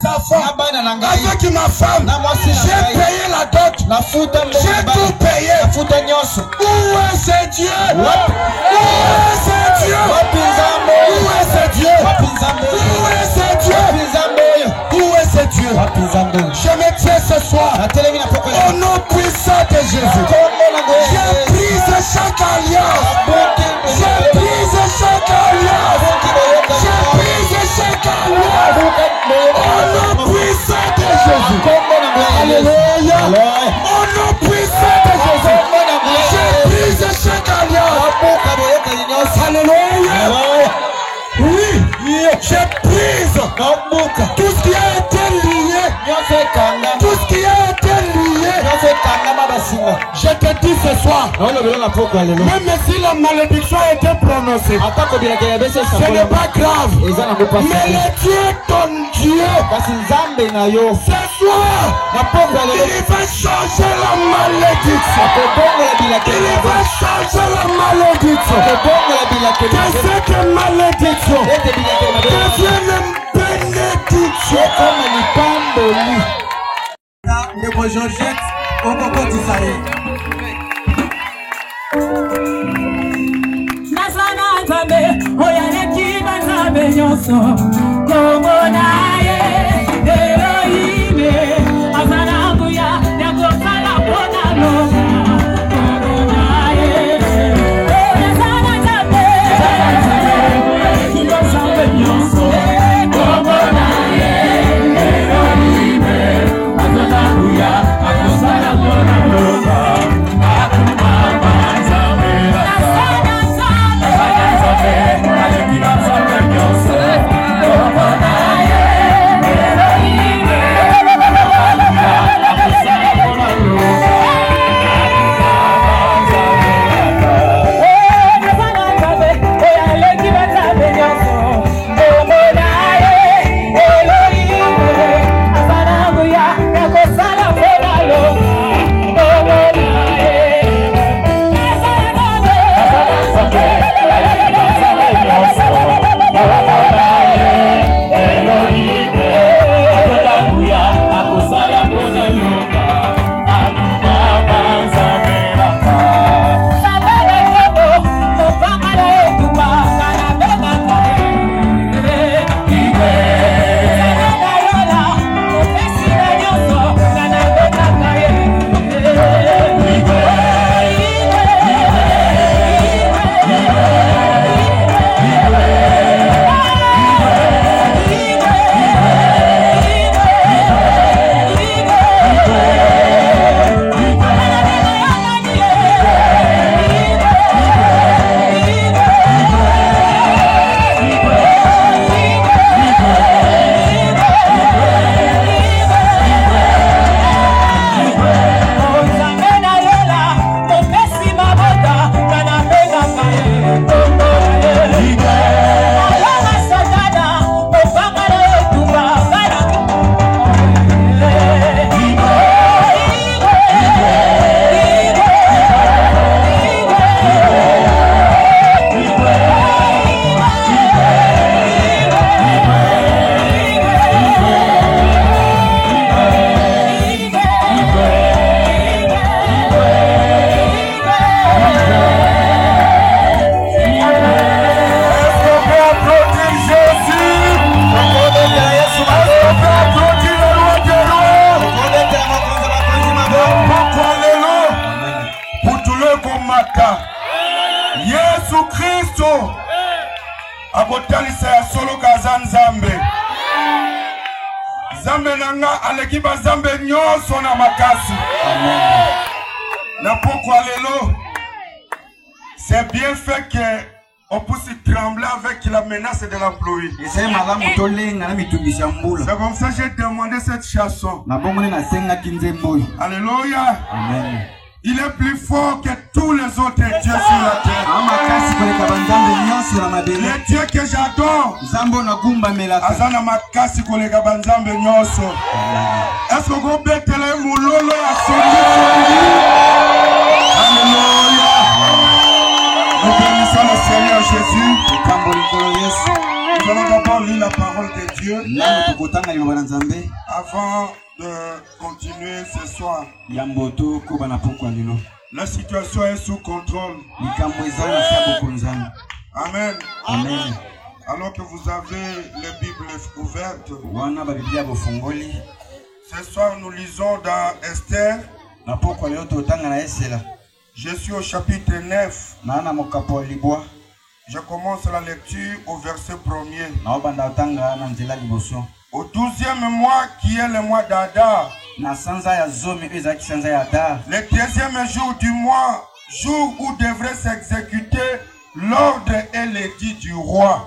enfants, avec ma femme, j'ai payé la dot, j'ai tout payé. Où est ce Dieu? Où est ce Dieu? Où est ce Dieu? Où est ce Dieu? Où est ce Dieu? Je me tiens ce soir au nom puissant de Jésus. J'ai brisé chaque alliance. J'ai brisé chaque alliance. J'ai brisé chaque alliance. Au nom puissant de Jésus. Alléluia. Au nom puissant de Jésus. J'ai brisé chaque alliance. Alléluia. Oui, je brise tout ce qui a été lié. Tout ce qui a été lié. Je te dis ce soir, même si la malédiction a été prononcée, ce n'est pas grave. Mais le Dieu, ton Dieu, ce soir, il va changer la malédiction. Il va changer la malédiction. Que cette malédiction devienne une bénédiction. Le Georgette, au Coco Tisaye. Nasana Nzambe, oyaleki Nzambe nyonso, Kongo naye, Elohime, Azana Nguya, Yakosala mpona loka, Kongo naye, Nasana Nzambe, oyaleki Nzambe nyonso, Kongo naye, Elohime, Azana Nguya, Yakosala mpona loka. Yesu Kristo akotalisa ya solo kaza Nzambe. Nzambe nanga alekiba Nzambe nyonso na makasi. Amen. Na pourquoi lelo c'est bien fait que on puisse trembler avec la menace de l'employé. C'est comme ça que j'ai demandé cette chanson. Alléluia. Amen. Il est plus fort que tous les autres dieux sur la terre. Le Dieu que j'adore, Azana makasi koleka banzambe nyoso. Est-ce que vous betele mulolo ya sondi? Alléluia. Nous bénissons le Seigneur Jésus. Nous allons d'abord lire la parole de Dieu. Dieu. Avant de continuer ce soir, la situation est sous contrôle. Amen. Amen. Alors que vous avez les Bibles ouvertes, ce soir nous lisons dans Esther. Je suis au chapitre 9. Je commence la lecture au verset 1er. Au 12e mois qui est le mois d'Adar, le 13e jour du mois, jour où devrait s'exécuter l'ordre et l'édit du roi.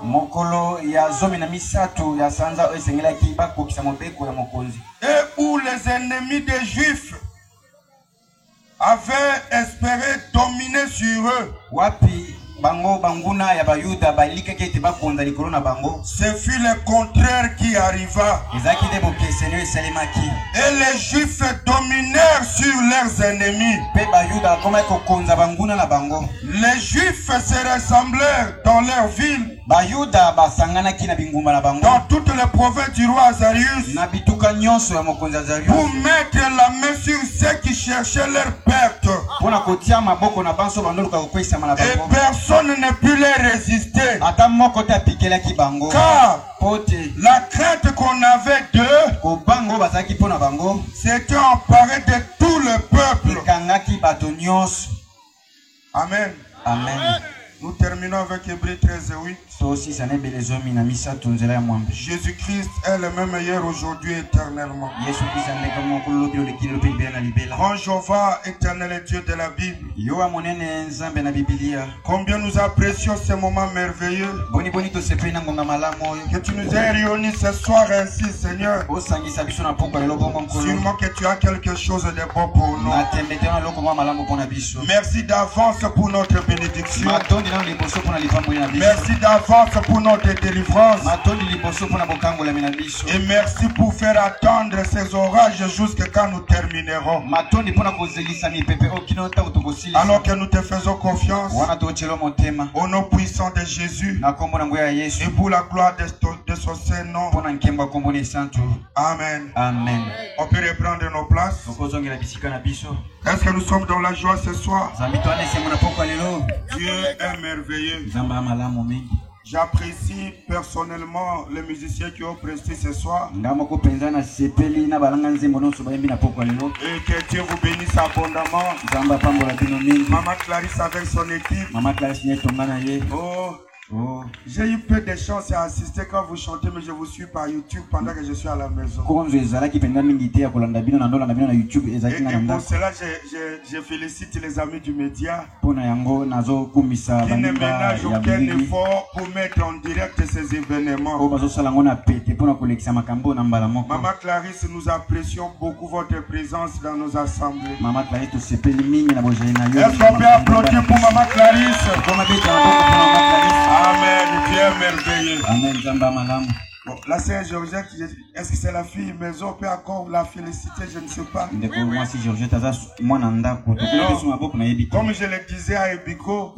Et où les ennemis des Juifs avaient espéré dominer sur eux. Ce fut le contraire qui arriva. Et les Juifs dominèrent sur leurs ennemis. Les Juifs se rassemblèrent dans leur ville, dans toutes les provinces du roi Azarius, pour mettre la main sur ceux qui cherchaient leur perte. Et personne ne put les résister. Car la crainte qu'on avait d'eux s'était emparée de tout le peuple. Amen. Amen. Nous terminons avec Hébreux 13 et 8. Jésus-Christ est le même hier, aujourd'hui, éternellement. Grand Jéhovah, éternel Dieu de la Bible. Combien nous apprécions ces moments merveilleux. Que tu nous aies réunis ce soir ainsi, Seigneur. Sûrement que tu as quelque chose de bon pour nous. Merci d'avance pour notre bénédiction. Merci d'avance pour notre délivrance. Et merci pour faire attendre ces orages jusqu'à quand nous terminerons. Alors que nous te faisons confiance au nom puissant de Jésus et pour la gloire de son Saint-Nom. Amen. Amen. On peut reprendre nos places. Est-ce que nous sommes dans la joie ce soir? Dieu est merveilleux. J'apprécie personnellement les musiciens qui ont presté ce soir. Et que Dieu vous bénisse abondamment. Maman Clarisse avec son équipe. Oh, j'ai eu peu de chance à assister quand vous chantez, mais je vous suis par YouTube pendant que je suis à la maison. Et pour cela, je félicite les amis du média qui ne ménagent aucun effort pour mettre en direct ces événements. Maman Clarisse, nous apprécions beaucoup votre présence dans nos assemblées. Est-ce qu'on peut applaudir pour Maman Clarisse? Amen, Dieu est merveilleux. Amen. Bon, la sœur Georgette, est-ce que c'est la fille maison? On peut encore la féliciter, je ne sais pas. Comme je le disais à Ebiko,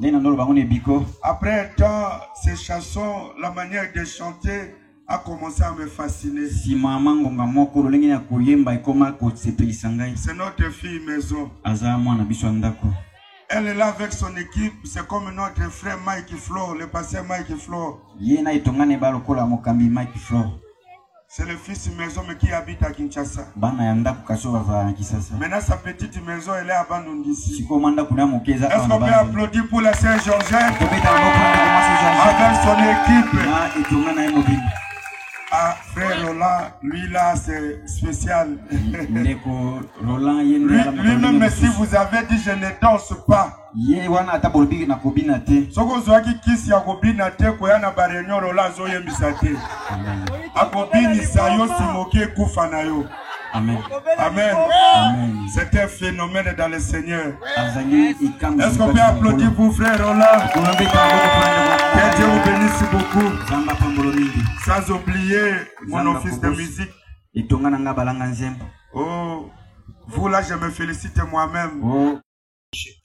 après un temps, ces chansons, la manière de chanter a commencé à me fasciner. C'est notre fille maison. Elle est là avec son équipe, c'est comme notre frère Mike Flo, le pasteur Mike Flo. C'est le fils maison mais qui habite à Kinshasa. Maintenant sa petite maison elle est abandonnée ici. Est-ce qu'on peut applaudir pour la sœur Georgette avec son équipe? Ah, frère Roland, lui là c'est spécial. Lui-même si vous avez dit je ne danse pas. Amen. Amen. Amen. C'est un phénomène dans le Seigneur. Est-ce qu'on peut applaudir pour frère Roland? Que Dieu vous bénisse beaucoup. Sans oublier mon office de musique. Oh, vous là je me félicite moi-même.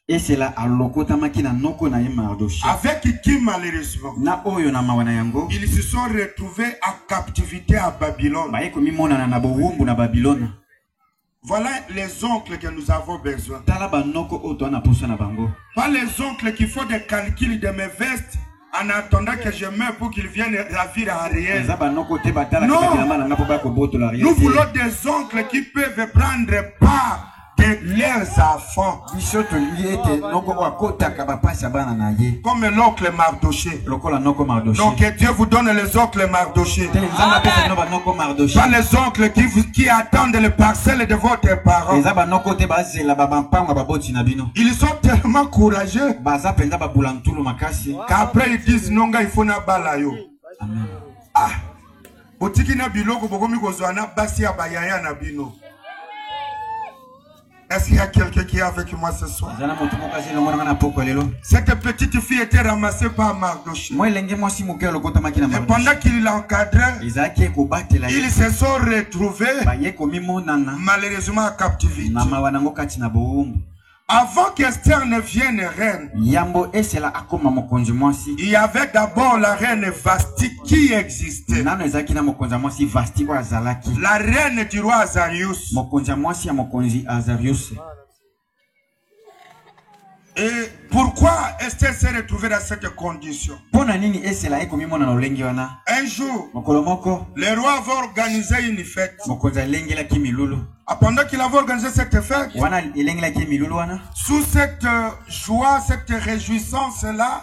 Et c'est là à l'okotamaki na noko na Mardoché. Avec qui malheureusement na oyo na mawana yango ils se sont retrouvés en captivité à Babylone. Ba eko mimona na bowumbu na Babylone. Voilà les oncles que nous avons besoin. Tala ba noko oto na posa na bango. Pas les oncles qui font des calculs de mes vestes en attendant que je meure pour qu'ils viennent ravir Ariel. Non, nous voulons des oncles qui peuvent prendre part de leurs enfants. Comme l'oncle Mardoché. Donc que Dieu vous donne les oncles Mardoché. Pas les oncles qui attendent les parcelles de votre parent. Ils sont tellement courageux qu'après ils disent non, il faut na balayo. Ah, est-ce qu'il y a quelqu'un qui est avec moi ce soir? Cette petite fille était ramassée par Mardoché. Et pendant qu'il l'encadrait, ils se sont retrouvés malheureusement en captivité. Avant qu'Esther ne vienne reine, il y avait d'abord la reine Vasti qui existait. La reine du roi Azarius. Et pourquoi Esther s'est retrouvée dans cette condition? Un jour, le roi avait organisé une fête. Pendant qu'il avait organisé cette fête, sous cette joie, cette réjouissance-là,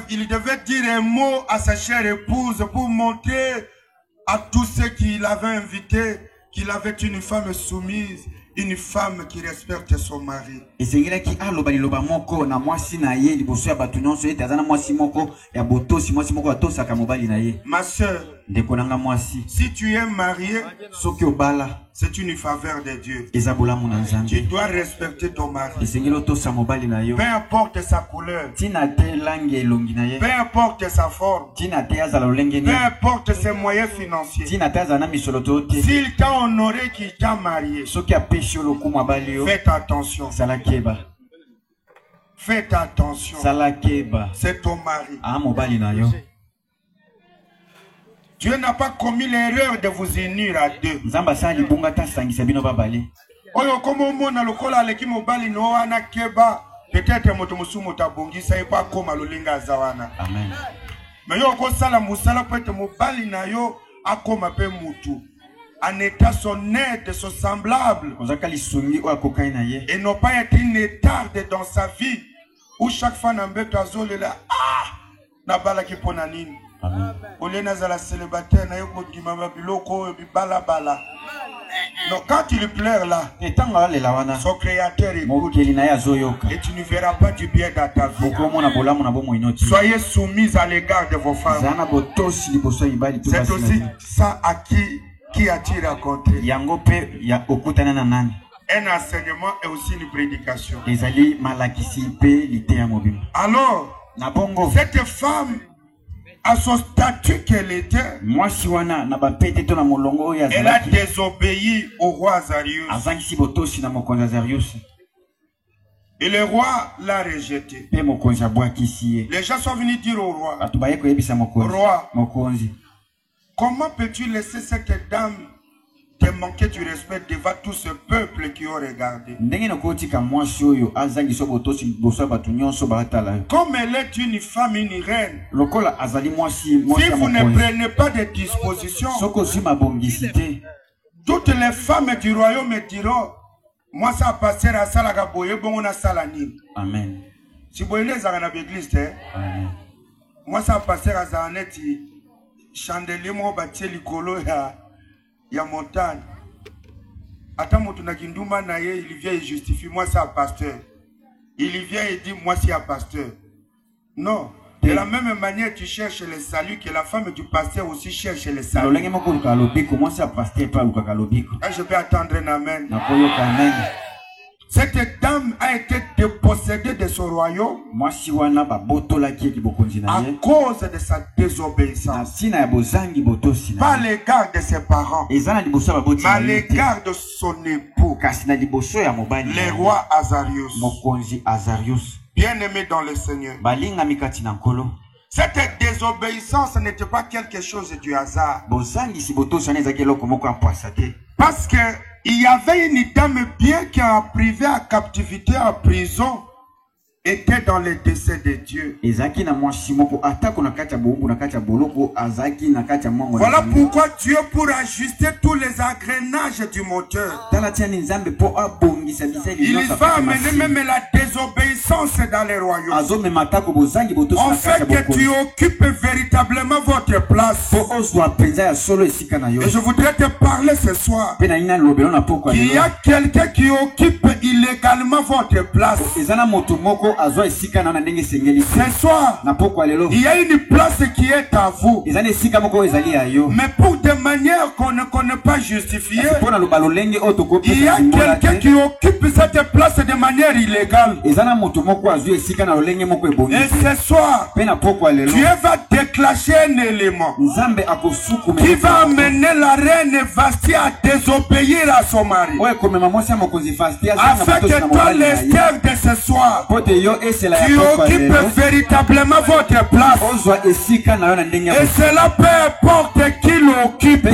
il devait dire un mot à sa chère épouse pour montrer à tous ceux qui l'avaient invité qu'il avait une femme soumise, une femme qui respecte son mari. Ma soeur, si tu es marié, c'est une faveur de Dieu. Tu dois respecter ton mari. Peu importe sa couleur, peu importe sa forme, peu importe ses moyens financiers. S'il t'a honoré qu'il t'a marié, faites attention. Faites attention. C'est ton mari. Dieu n'a pas commis l'erreur de vous unir à deux. Peut-être motomusumu tabongisa et pas comme alolinga zawana. Amen. Mais yo ko sala musala peut-être mobali na yo akoma pe mutu. En état son aide, son semblable. Et non pas être une étarde dans sa vie où chaque fois n'embête azole là. Ah! Nabala ki ponanini. Ole nazala célibataire na yoko dimama biloko bibala bala. Donc quand il pleure là, son créateur écoute et tu ne verras pas du bien dans ta vie. Soyez soumis à l'égard de vos femmes. C'est aussi ça à qui a-t-il raconté? Un enseignement et aussi une prédication. Alors, cette femme, à son statut qu'elle était, elle a désobéi au roi Azarius. Et le roi l'a rejeté. Les gens sont venus dire au roi, roi, comment peux-tu laisser cette dame te manquer du respect devant tout ce peuple qui ont regardé? Comme elle est une femme, une reine, si vous ne prenez pas de dispositions, toutes les femmes du royaume me diront, moi ça passer à Salagaboye, bon on a Salani. Amen. Si vous voulez dans l'église, moi ça passer à Zaneti, chandelier moi bâti l'icolo ya montagne. Attends, mon tunakinduma naye, il vient et justifie, moi c'est un pasteur. Il vient et dit, moi c'est un pasteur. Non. De la même manière, tu cherches le salut que la femme du pasteur aussi cherche le salut. Je peux attendre un amen. Cette dame a été dépossédée de son royaume à cause de sa désobéissance. Pas à l'égard de ses parents, mais à l'égard de son époux, le roi Azarius. Bien-aimé dans le Seigneur. Cette désobéissance n'était pas quelque chose du hasard. Parce que il y avait une dame bien qui a privé à captivité en prison, était dans le dessein de Dieu. Voilà pourquoi Dieu, pour ajuster tous les engrenages du moteur, il va amener même la désobéissance dans les royaumes. En fait que tu occupes véritablement votre place. Et je voudrais te parler ce soir. Il y a quelqu'un qui occupe illégalement votre place. Ce soir, il y a une place qui est à vous. Mais pour des manières qu'on ne connaît pas justifiées, il y a quelqu'un qui occupe cette place de manière illégale. Et ce soir, Dieu va déclencher un élément qui va amener la reine Vasti à désobéir à son mari. Afin que toi, l'Esther de ce soir, tu occupes véritablement votre place. Et cela peu importe qui l'occupe, de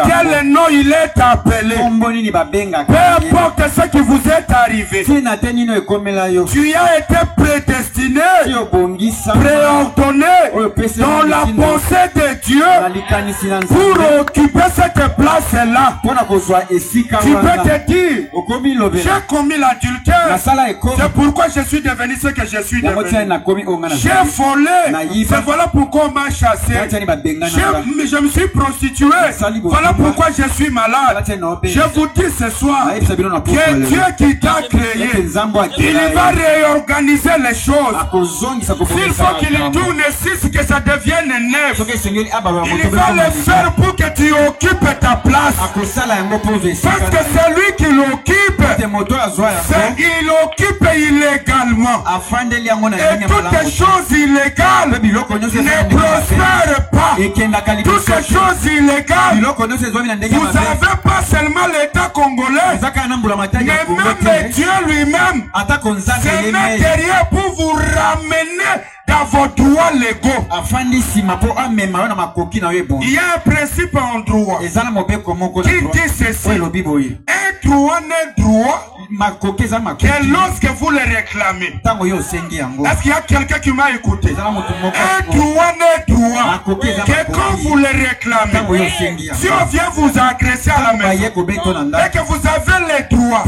quel nom il est appelé, peu importe ce qui vous est arrivé, tu as été prédestiné, préordonné dans la pensée de Dieu pour occuper cette place-là. Tu peux te dire, j'ai commis l'adultère, c'est pourquoi je suis devenu ce que je suis devenu. J'ai volé, c'est voilà pourquoi on m'a chassé. Je me suis prostitué, voilà pourquoi je suis malade. Je vous dis ce soir que Dieu qui t'a créé, il va réorganiser les choses. S'il faut qu'il tourne 6, que ça devienne 9, il va le faire pour que tu occupes ta place. Parce que c'est lui qui l'occupe, il occupe illégalement. Et toutes les choses illégales ne prospèrent pas. Toutes les choses illégales, vous n'avez pas seulement l'État congolais, mais même Dieu lui-même se met derrière pour vous ramener dans vos droits légaux. Il y a un principe en droit qui dit ceci: un droit n'est droit que lorsque vous le réclamez. Est-ce qu'il y a quelqu'un qui m'a écouté? Un droit n'est droit que quand vous le réclamez. Si on vient vous agresser à la maison et que vous avez le droit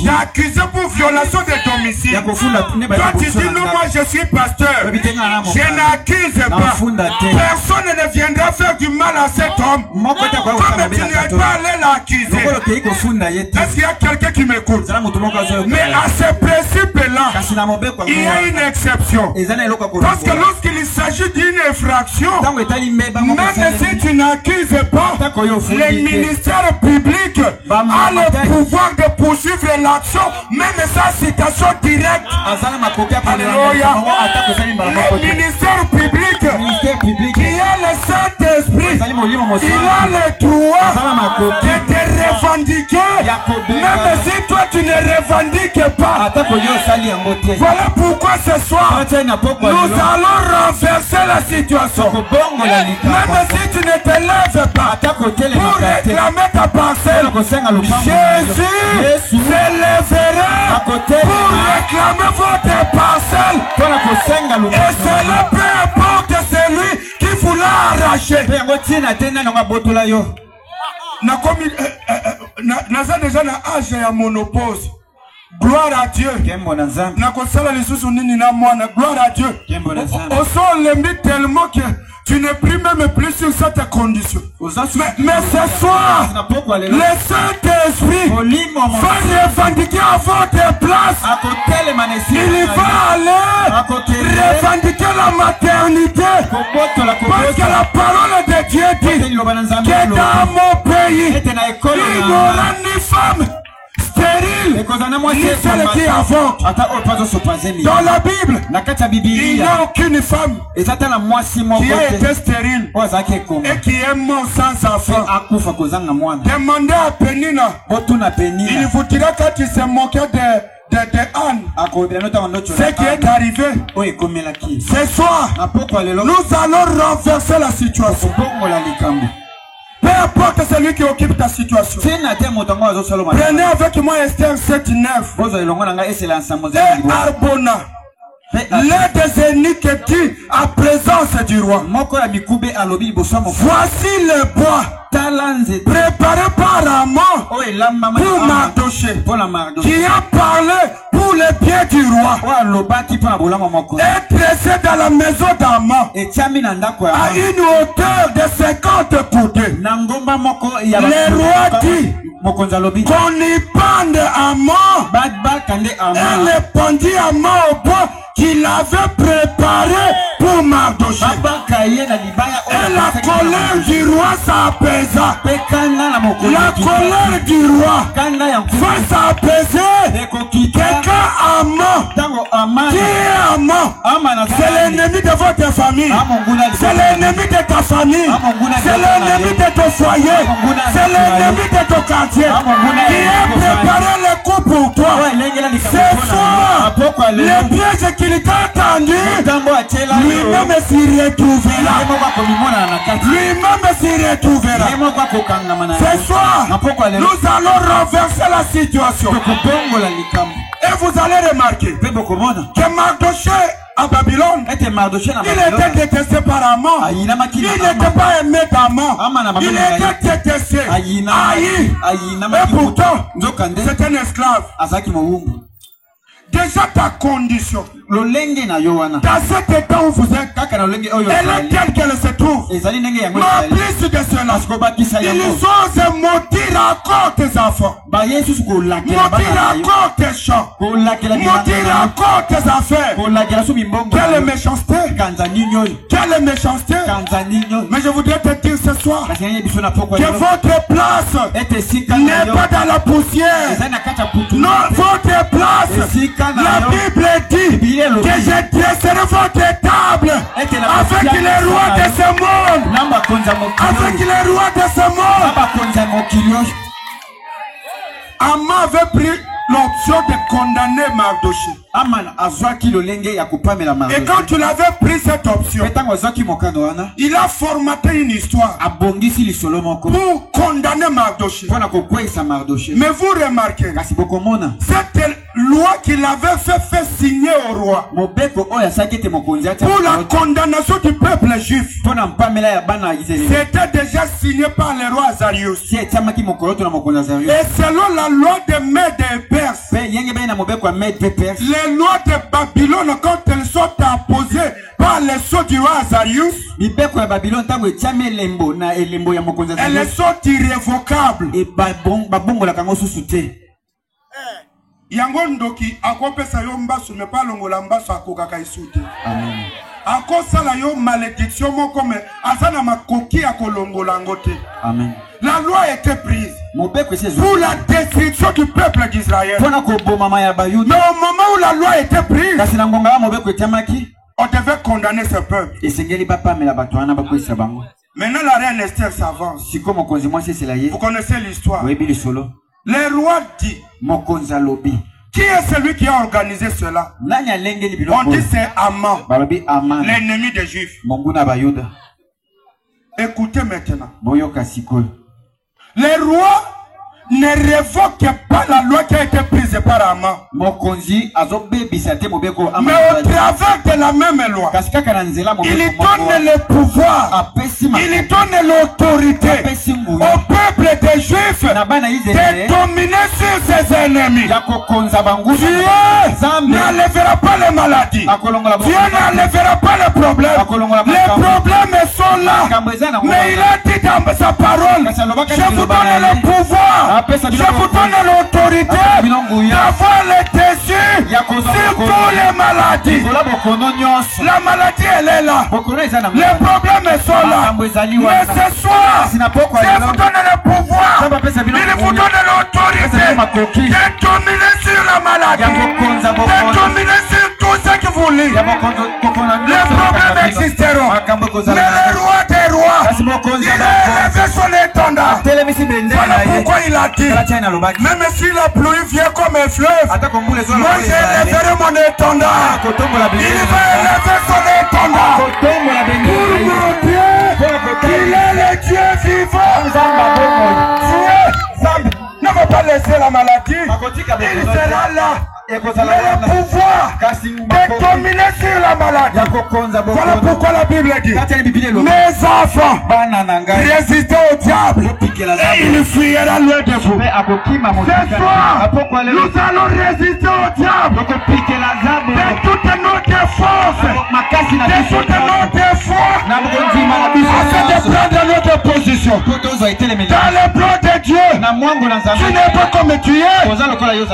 d'accuser pour violation de domicile, toi tu dis non, moi je suis pasteur, je n'accuse pas. Personne ne viendra faire du mal à cet homme comme tu n'es pas allé l'accuser. Est-ce qu'il y a quelqu'un qui m'écoute? Mais à ce principe-là, il y a une exception. Parce que lorsqu'il s'agit d'une infraction, même si tu n'accuses pas, le ministère public a le pouvoir de poursuivre l'action, même sa citation directe. Alléluia. Le ministère public qui a le Saint-Esprit, il a le droit de te revendiquer, même si toi tu ne revendiques pas. Voilà pourquoi ce soir nous allons renverser la situation. Même si tu ne te lèves pas pour réclamer ta parcelle, Jésus se lèvera pour réclamer votre parcelle. Et cela peu importe celui qui vous l'a arraché. Naza déjà na âge ya monopause. Gloire à Dieu. Nakosala lisusu nini na mwana. Gloire à Dieu. On sent l'aimer tellement que tu n'es plus même plus sur cette condition. Mais ce soir, le Saint-Esprit va revendiquer à votre place. Il va aller revendiquer la maternité. Parce que la parole de Dieu dit que dans mon pays, il n'y aura ni femme stérile stérile, ni celle qui avorte. Dans la Bible, il n'y a aucune femme qui a été stérile et qui est morte sans enfant. Demandez à Pénina, il vous dira quand il s'est moqué de Anne, ce qui est arrivé. Ce soir, nous allons renverser la situation. Peu importe celui qui occupe ta situation. Prenez avec moi Esther 7:9. Et Arbona, l'un des ennemis qui dit à présence du roi. Voici le bois préparé par Amon pour Mardoché, qui a parlé pour le bien du roi, et dressé dans la maison d'Amon à une hauteur de 50 coudées. Le roi dit qu'on y pende Amon, et le pendit Amon au bois qu'il avait préparé pour Mardoché. Et la colère du roi s'apaisa. La colère du roi va s'apaiser. Quelqu'un Amon, qui est Amon? C'est l'ennemi de votre famille. C'est l'ennemi de ta famille. C'est l'ennemi de ton foyer. C'est l'ennemi de ton quartier. Qui a préparé le coup pour toi. Ce soir, le piège qu'il t'a tendu, lui-même s'y retrouvera. Lui-même s'y retrouvera. Ce soir, nous allons renverser la situation. Et vous allez remarquer que Mardoché à Babylone, il était détesté par Amon. Il n'était pas aimé d'Amon. Il était détesté, haï. Et pourtant, c'est un esclave. Déjà ta condition, dans cet état où vous êtes, elle est telle qu'elle se trouve. Mais plus de cela, ils osent mentir encore tes enfants, mentir encore tes champs, mentir encore tes affaires. Quelle méchanceté, quelle méchanceté. Mais je voudrais te dire ce soir que votre place n'est pas dans la poussière. Non, votre place, la Bible dit que je dresserai votre table avec les rois de ce monde. Avec les rois de ce monde. Amon avait pris l'option de condamner Mardoché. Et quand il avait pris cette option, il a formaté une histoire pour condamner Mardoché. Mais vous remarquez, cette loi qu'il avait fait signer au roi pour la condamnation du peuple juif, c'était déjà signé par le roi Azarius. Et selon la loi de Mèdes et Perses, les lois de Babylone, quand elles sont imposées par les sceaux du roi Azarius, elles sont irrévocables. Yango ndoki akopesa yo mbasu me pas longola mbasu akokaka isute. Amen. Akosala yo malédiction moko me azana makoki akolongola ngote. Amen. La loi était prise pour la destruction du peuple d'Israël. Mais au moment où la loi était prise, on devait condamner ce peuple. Maintenant la reine Esther s'avance. Vous connaissez l'histoire. Le roi dit, qui est celui qui a organisé cela? On dit c'est Amon, l'ennemi des Juifs. Écoutez maintenant. Le roi ne révoque pas la loi qui a été prise par Amon. Mais au travers de la même loi, il donne le pouvoir, il donne l'autorité au peuple des Juifs de dominer sur ses ennemis. Dieu n'enlèvera pas les maladies. Dieu n'enlèvera pas les problèmes. Les problèmes sont là. Mais il a dit dans sa parole, je vous donne le pouvoir. Je vous donne l'autorité d'avoir le dessus sur toutes les maladies. La maladie, elle est là. Les problèmes sont là. Mais ce soir, je vous donne le pouvoir. Il vous donne l'autorité dominer sur la maladie, de dominer sur tout ce que vous voulez. Les problèmes existeront, mais le roi des rois, il a levé son étendard. Voilà pourquoi il a dit, même si la pluie vient comme un fleuve, moi j'ai levé mon étendard. Il va élever son étendard pour montrer qu'il est le Dieu vivant. Dieu ne va pas laisser la maladie, il sera là. Le pouvoir de dominer sur la maladie. Voilà pourquoi la Bible dit, mes enfants, résistez au diable et il fuira loin de vous. Ce soir, nous allons résister au diable de toute notre force, de toute notre foi, afin de prendre notre position dans le plan de Dieu. Tu n'es pas comme tu es,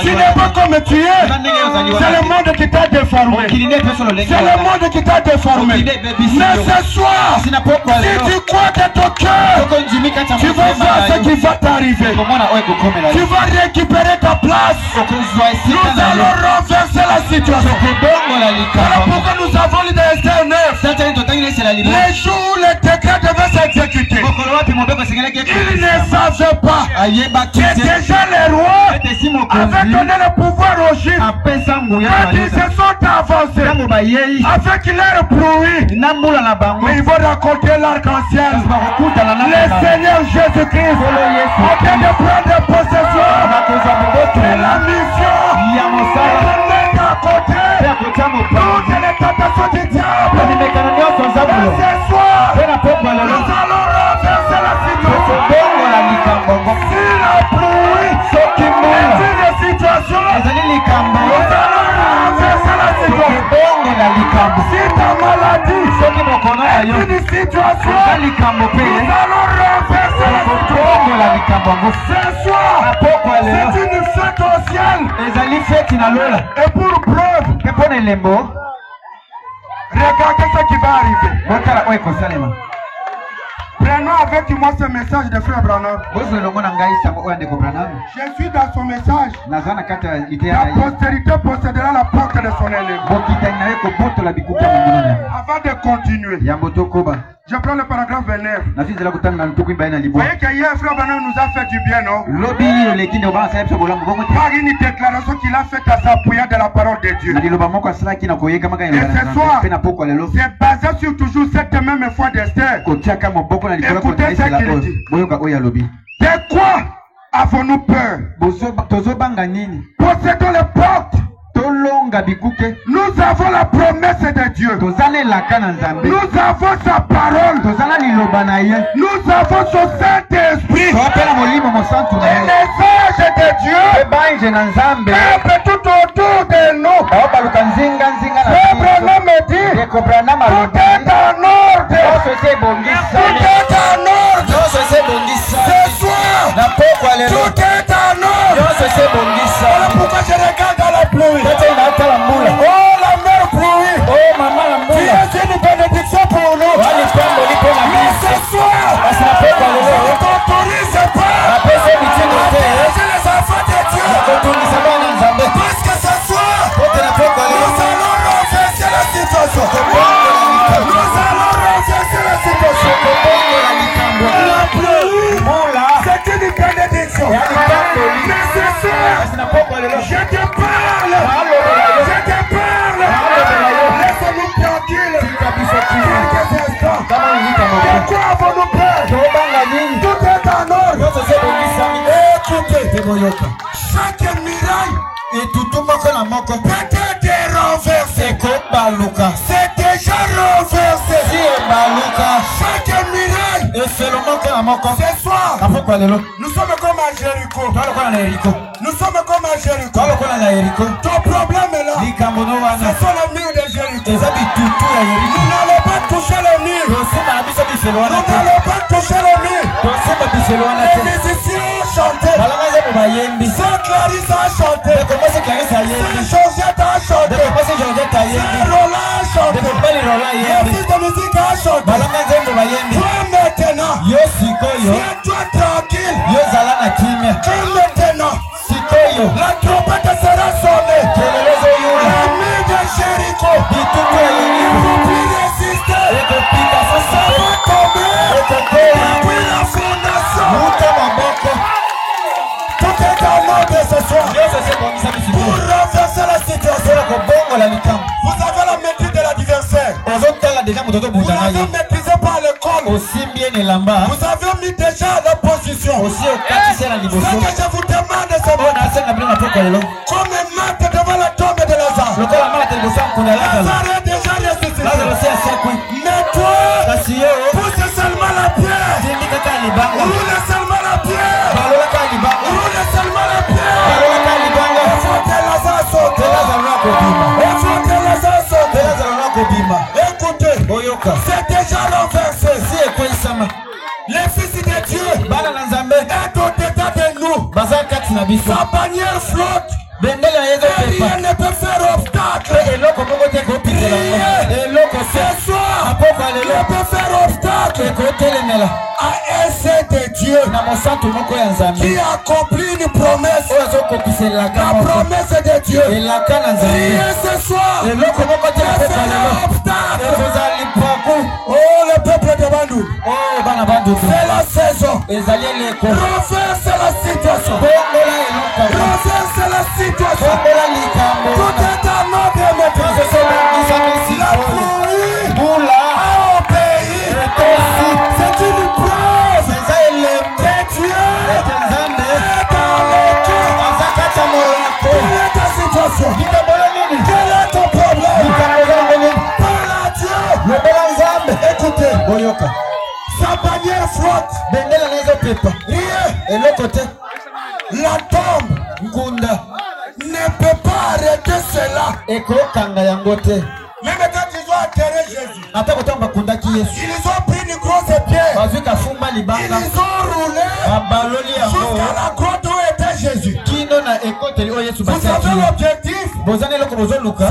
tu n'es pas comme tu es. C'est le monde qui t'a déformé. C'est le monde qui t'a déformé. Mais ce soir, si tu crois de ton cœur, tu vas voir ce qui va t'arriver. Tu vas récupérer ta place. Nous allons renverser la situation. Voilà pourquoi nous avons lu dans Esther 9. Les jours où le décret devait s'exécuter, ils ne savaient pas que déjà les rois avaient donné le pouvoir aux Juifs. Quand ils se sont avancés avec leur bruit, mais ils vont raconter l'arc-en-ciel. Le Seigneur Jésus-Christ a bien de prendre possession de la mission de mettre à côté toutes les tentations du diable. Et ce soir, nous allons renverser la situation. Si la pluie est une situation, nous allons renverser la situation. Si ta maladie est une situation, nous allons renverser la situation. Ce soir, c'est une fête au ciel. Et pour preuve, regardez ce qui va arriver. Prenons avec moi ce message de frère Branham. Je suis dans son message. La postérité possédera la porte de son ennemi. Avant de continuer, je prends le paragraphe 29. Vous voyez qu'hier, frère Branham nous a fait du bien, non? Par une déclaration qu'il a faite à s'appuyer de la parole de Dieu. Et ce soir, c'est basé sur toujours cette même foi d'Esther. Écoutez ce qu'il dit. De quoi avons-nous peur? Possédons les portes. Nous avons la promesse de Dieu. Nous avons sa parole. Nous avons son Saint-Esprit. Et les anges de Dieu œuvrent tout autour de nous. Frère Branham me dit, tout est en ordre. Tout est en ordre. Ce soir, tout est en ordre. Voilà pourquoi je regarde dans la pluie. Oh, la mère pluie. Oh, maman, la pluie. Tu es une bénédiction pour nous. Mais ce soir, je ne t'autorise pas à protéger les enfants de Dieu. Parce que ce soir, nous allons renverser la situation. Nous allons renverser la situation. La pluie, c'est une bénédiction. Mais ce soir, je te parle. Je te parle. Laisse-nous tranquilles. Quelques instants. De quoi avons-nous peur? Tout est en ordre. Écoutez, chaque miraille peut être renversé. C'est déjà renversé. Chaque miraille. Ce soir, nous sommes comme à Jéricho. Nous sommes comme à Jéricho. Ton problème est là. Ce sont les murs de Jéricho. Nous n'allons pas toucher les murs. Nous n'allons pas toucher les murs. Les musiciens chantaient. Saint Clarisse a chanté. Saint Josette a chanté. Saint Roland a chanté. Le fils de musique a chanté. Toi maintenant, tiens-toi tranquille. Et maintenant, La trompette sera sonnée. L'armée de Jéricho ne peut plus résister. Ça va tomber depuis la fondation. Tout est en ordre ce soir. Pour renverser la situation. Vous avez la maîtrise de l'adversaire. Vous l'avez maîtrisé par l'école. Vous avez mis déjà la position. Ce que je vous demande, c'est comme un maître devant la tombe de Lazare. Lazare est déjà ressuscité. Mais toi, pousse seulement la pierre. Roule seulement la pierre. Roule seulement la pierre. Il faut que Lazare saute. Il faut que Lazare saute. Écoutez, c'est déjà renversé. Les fils de Dieu est au-dedans de nous. Sa bannière flotte. Et rien ne peut faire obstacle. Ce soir, rien ne peut faire obstacle à un saint de Dieu qui accomplit une promesse. La promesse de Dieu. Rien ce soir ne fera obstacle. Oh, le peuple devant nous. C'est la saison. Renverse la situation. Renverse la situation. Tout est en ordre maintenant. La pluie a obéi. C'est une preuve que Dieu est dans le cœur. Quelle est ta situation? Quel est ton problème? Parle à Dieu. Écoutez, sa bannière flotte. La tombe ne peut pas arrêter cela. Même quand ils ont enterré Jésus, ils ont pris une grosse pierre. Ils ont roulé jusqu'à la grotte où était Jésus. Vous savez l'objectif?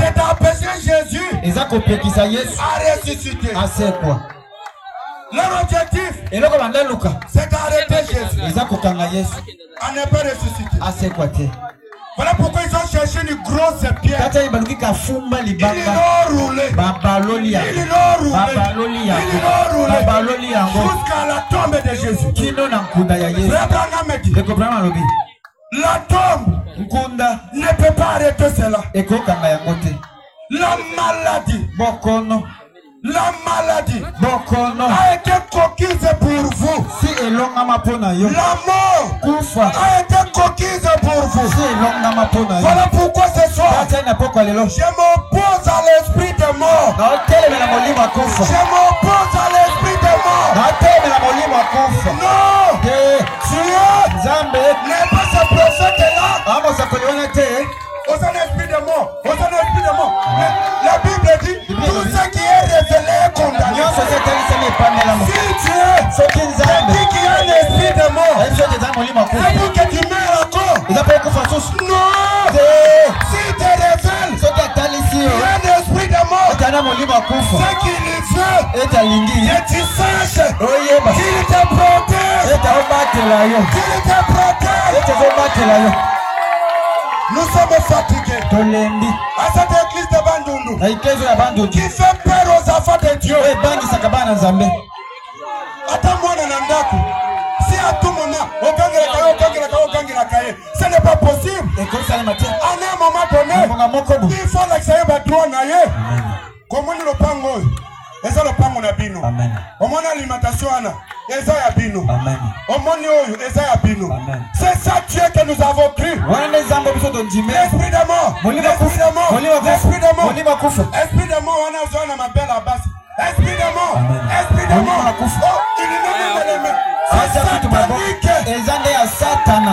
C'est d'empêcher Jésus à ressusciter. Leur objectif, c'est d'arrêter Jésus à ne pas ressusciter. Voilà pourquoi ils ont cherché une grosse pierre. Ils l'ont roulé. Ils l'ont roulé jusqu'à la tombe de Jésus. La tombe ne peut pas arrêter cela. La maladie a été conquise pour vous. La mort a été conquise pour vous. Voilà pourquoi ce soir, je m'oppose à l'esprit de mort. Je m'oppose à l'esprit de mort. Non, Dieu n'est pas ce prophète-là. Aux esprits de mort. La Bible dit tout ce qui est révélé est condamné. Si Dieu dit qu'il y a un esprit de mort, c'est pour que tu meurs encore. Non. Si tu révèles qu'il y a un esprit de mort, ce qu'il veut, que tu saches qu'il te protège. Nous sommes fatigués. À cette église de Bandundu qui fait peur aux enfants de Dieu. Attends-moi dans Nandaku. Si à tout moment, ce n'est pas possible. À un moment donné, il faut l'accéder à droit. Comment nous le prenons? Et ça le pango na bino. Au moins l'alimentation ana. Et ça ya bino. Au moins et ça ya bino. C'est ça Dieu que nous avons cru. L'esprit de mort. L'esprit de mort. L'esprit de mort. Esprit de mort on a besoin de ma belle abbas. Esprit de mort. Esprit de mort. Oh, il est même dans les mains. C'est satanique. Et ça est à Satan.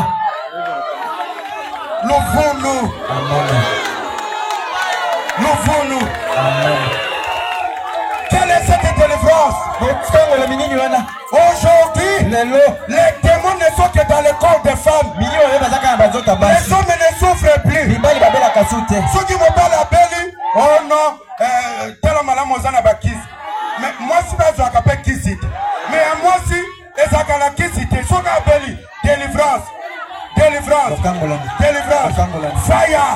Louvons-nous. Louvons-nous. Quelle est cette délivrance? Aujourd'hui, les démons ne sont que dans le corps des femmes. Les hommes ne souffrent plus. Ceux qui me parlent à Béli, oh non, tel homme à la mozana bakis. Mais moi, si je suis kisit. Mais moi, si, et ça la kisit, ceux qui Béli, délivrance. délivrance, fire,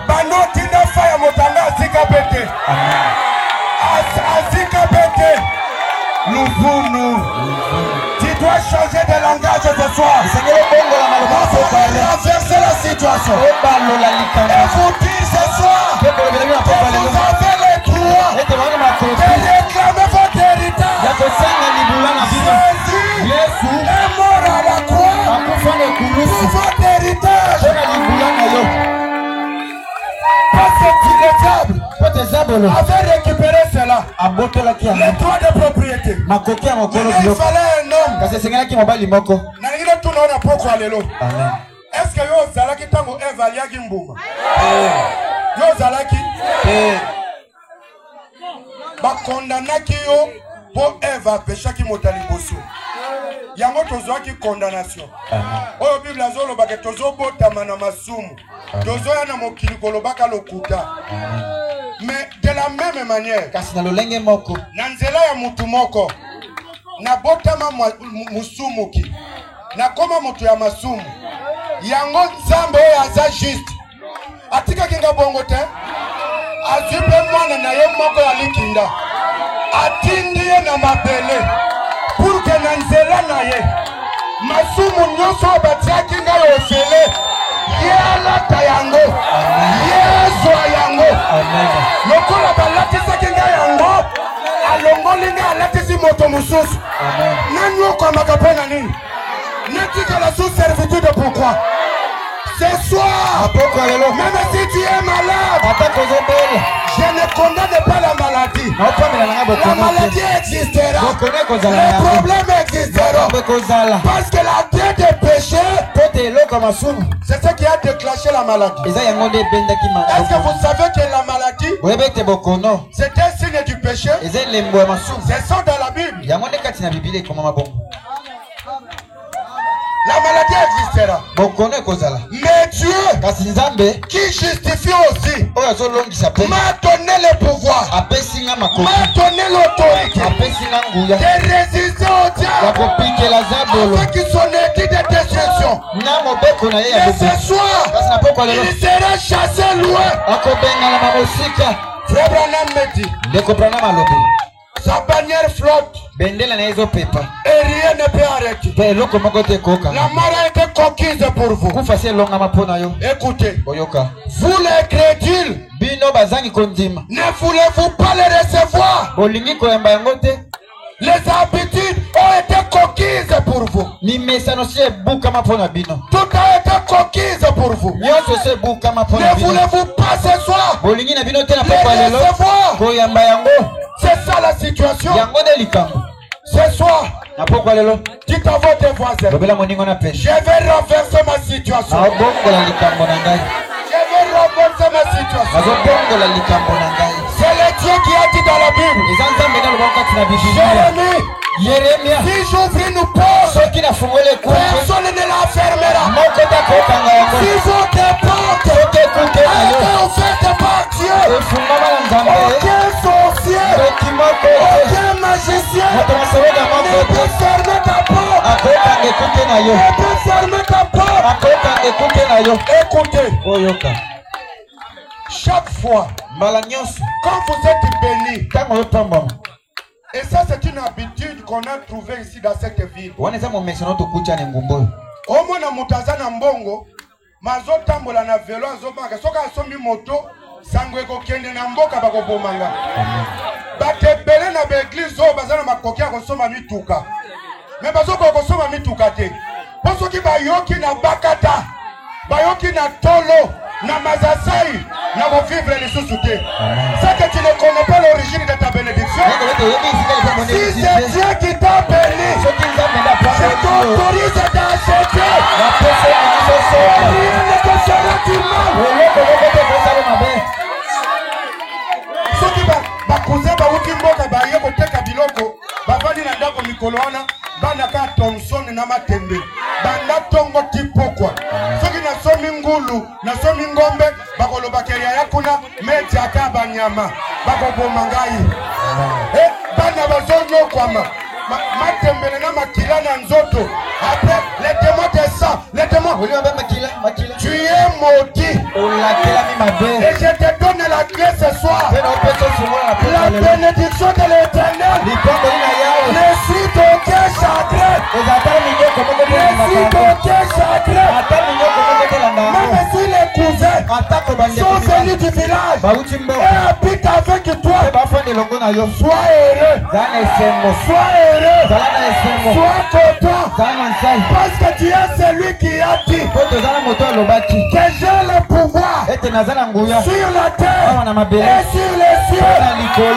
Banotina fire motanga azika pete. Azika pete. Tu dois changer de langage ce soir. Renverser la situation. Et vous dire ce soir que vous avez les droits de réclamer votre héritage. Jésus est mort à la croix pour votre héritage. Parce que le diable avait récupéré cela. Les droits de propriété. Il fallait un homme. Est-ce que yo zalaki tango Eva liaki mbuma? Yo zalaki? Bakondanaki yo po Eva peshaki motali boso. Yango tozwaki condamnation. Oyo Bible azoloba ke tozobotama na masumu. Tozoya na mokili kolobaka lokuta. Mais de la même manière, na nzela ya mutu moko na botama musumuki na koma mutu ya masumu yango nzambe oyo aza juste atika kinga bongo te azipe mwana na ye moko ya likinda atindi ye na mabele pour que na nzela na ye masumu nyonso batiaki nga yo ofele ye alata yango ye azwa yango lokola balatisaki nga yango alongoli nga alatisi moto mosusu nani okomaka mpo na nini netikala sous servitude. Pourquoi? Ce soir, même si tu es malade, je ne condamne pas la maladie. La maladie existera. Les problèmes existeront. Parce que la terre de péché, c'est ce qui a déclenché la maladie. Est-ce que vous savez que la maladie, c'est un signe du péché? C'est ça dans la Bible. La maladie existera. Mais Dieu, qui justifie aussi, m'a donné le pouvoir, m'a donné l'autorité de résister au diable avec son équipe de destruction. Et ce soir, il sera chassé loin. Frère Branham me dit, sa bannière flotte. Et rien ne peut arrêter. La mort a été conquise pour vous. Écoutez, vous les crédules, ne voulez-vous pas les recevoir? Les habitudes ont été conquises pour vous. Tout a été conquise pour vous. Ne voulez-vous pas ce soir les recevoir? C'est ça la situation. Ce soir, dites à votre voisin, je vais renverser ma situation. Je vais renverser ma situation. C'est le Dieu qui a dit dans la Bible, Jérémie, si j'ouvre une porte, personne ne la fermera. Si votre porte a été ouverte par Dieu, aucun sorcier, aucun magicien ne peut fermer ta porte. Ne peut fermer ta porte. Écoutez, chaque fois, quand vous êtes béni, et ça c'est une habitude qu'on a trouvée ici dans cette ville. Au moins mutazana mbongo, mazotambola na velo azobanga, soka asombi moto, sangwe kokende na mboka bakobomanga. Batebele na beglise o bazana makokia kosoma mituka. Mais bazoko kosoma mituka te. Posoki bayoki na bakata, bayoki na tolo, na mazasai, na vivre les sous-soutés. C'est que tu ne connais pas l'origine de ta bénédiction. Si c'est Dieu qui t'a béni, je t'autorise d'acheter. Rien ne te sera du mal. Ce qui va causer Baoutimboka, Bayoko, Teka Biloko, Babani Nandako Mikoloana, Banaka Thompson, Namatembe, Banatongo Tipokwa. Ce qui n'a somi Ngulu, n'a somi Ngombe, Bakolo Bakeria Yakuna, Mediaka Banyama, Bakobo Mangai. Et Banabazonyo Kwama, Matembe Namakila Nzoto. Après, les témoins sang, les démons. Tu es maudit. Et je te donne la clé ce soir. La bénédiction de l'Éternel. Récite aucun chagrin. Récite aucun chagrin. Même si les cousins sont venus du village et habitent avec toi, sois heureux. Sois heureux. Sois content. Parce que tu es celui qui a dit que j'ai le pouvoir sur la terre et sur les cieux, que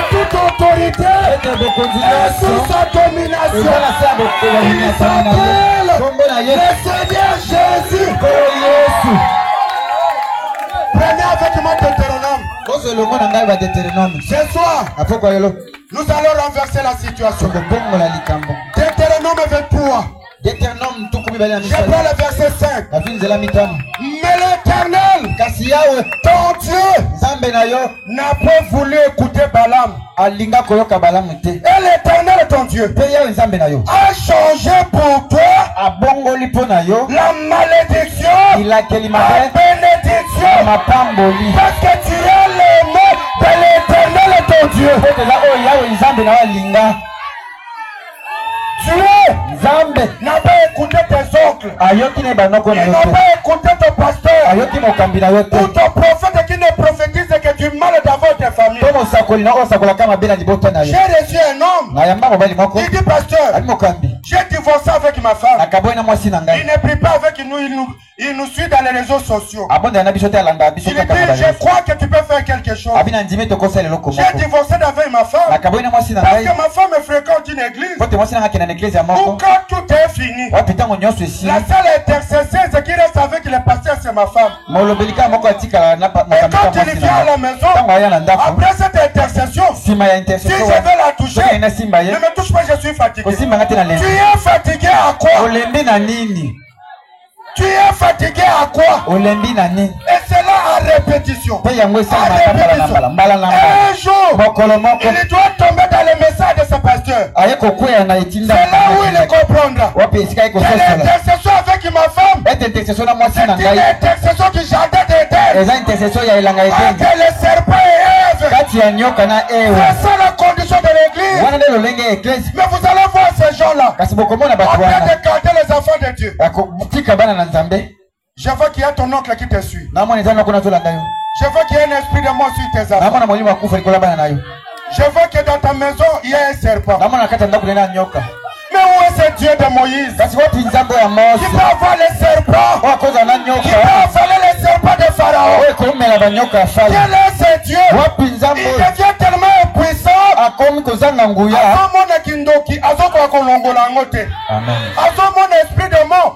toute autorité est sous sa domination. Il s'appelle le Seigneur Jésus. Prenez avec moi Deutéronome. Ce soir, nous allons renverser la situation. Deutéronome 23. Je prends le verset 5. Mais l'Éternel, ton Dieu, n'a pas voulu écouter Balaam. Et l'Éternel, ton Dieu, a changé pour toi la malédiction, la bénédiction, parce que tu es l'aimé de l'Éternel, ton Dieu. Dieu n'a pas écouté tes oncles. Ils n'ont pas écouté ton pasteur ou ton prophète qui ne prophétise que du mal d'avoir tes familles. J'ai reçu un homme. Il dit, pasteur, j'ai divorcé avec ma femme. Il ne prie pas avec nous, il nous suit dans les réseaux sociaux. Il dit, je crois que tu peux faire quelque chose. J'ai divorcé avec ma femme parce que ma femme fréquente une église où quand tout est fini, la seule intercession c'est qu'il reste avec les pasteurs, c'est ma femme. Et quand il vient à la maison, après cette intercession, si je veux la toucher, ne me touche pas, je suis fatigué. Tu es fatigué à quoi? Tu es fatigué à quoi? Et c'est là à répétition. Un jour, il doit tomber dans le message de ce pasteur. C'est là où il comprendra. Quelle intercession avec ma femme? C'est une intercession du jardin d'Éden. Entre le serpent et Ève. C'est ça la condition de l'église. Mais vous allez voir ces gens-là en train de garder les enfants de Dieu. Je vois qu'il y a ton oncle qui te suit. Je vois qu'il y a un esprit de mort sur tes enfants. Je vois que dans ta maison, il y a un serpent. Mais où est ce Dieu de Moïse? Qui peut avoir les serpents? Qui peut avaler les serpents de Pharaon? Quel est ce Dieu? Il devient tellement puissant. Mon esprit de mort.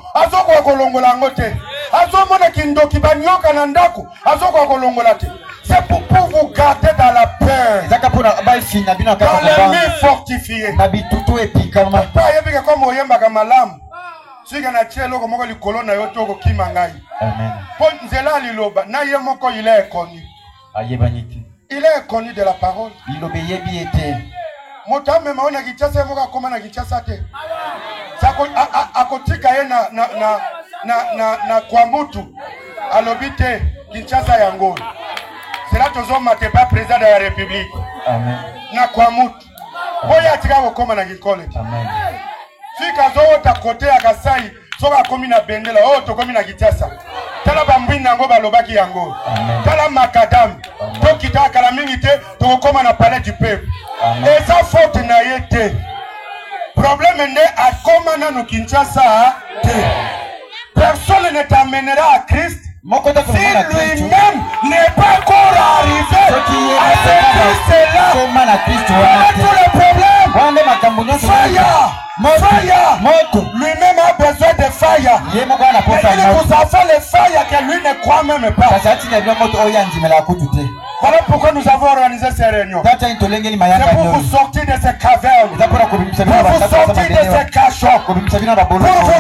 C'est pour vous garder dans la peur, dans les murs fortifiés. Il est connu de la parole. na Kwambutu alobite Kinshasa yango. C'est là que nous sommes pas président de la République. Amen. Na Kwambutu. Oya tika kokoma na Gikole. Amen. Fika zo ta côté ya Kasai, soka komi na bendela, oh to komi na Kinshasa. Tala bambwina ngo balobaki yango. Amen. Tala makadam. To kitaka la mingi te, to koma na palais du peuple. Et ça faute na yete. Problème n'est à comment na no Kinshasa te. Personne ne t'amènera à Christ si lui-même n'est pas encore arrivé à ce Christ-là. Voilà tout le problème. Fire. Lui-même a besoin de fire. Mais il vous a fait le fire que lui ne croit même pas. Voilà pourquoi nous avons organisé ces réunions. C'est pour vous sortir de ces cavernes. Pour vous sortir de ces cachots. Pour vous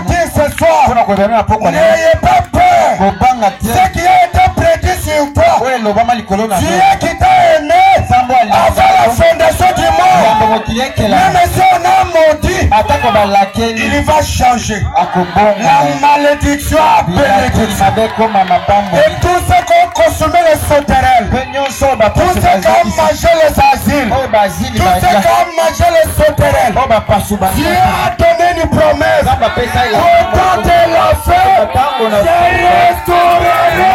dire ce soir, n'ayez pas peur. Ce qui a été prédit sur toi, Dieu qui t'a aimé avant la fondation du monde, même si on a maudit, il va changer. La malédiction a bénédiction. Et tous ceux qui ont consommé les sauterelles, tous ceux qui ont mangé les asiles, tous ceux qui ont mangé les sauterelles, Dieu a donné une promesse. Au temps de la fin, je restaurerai.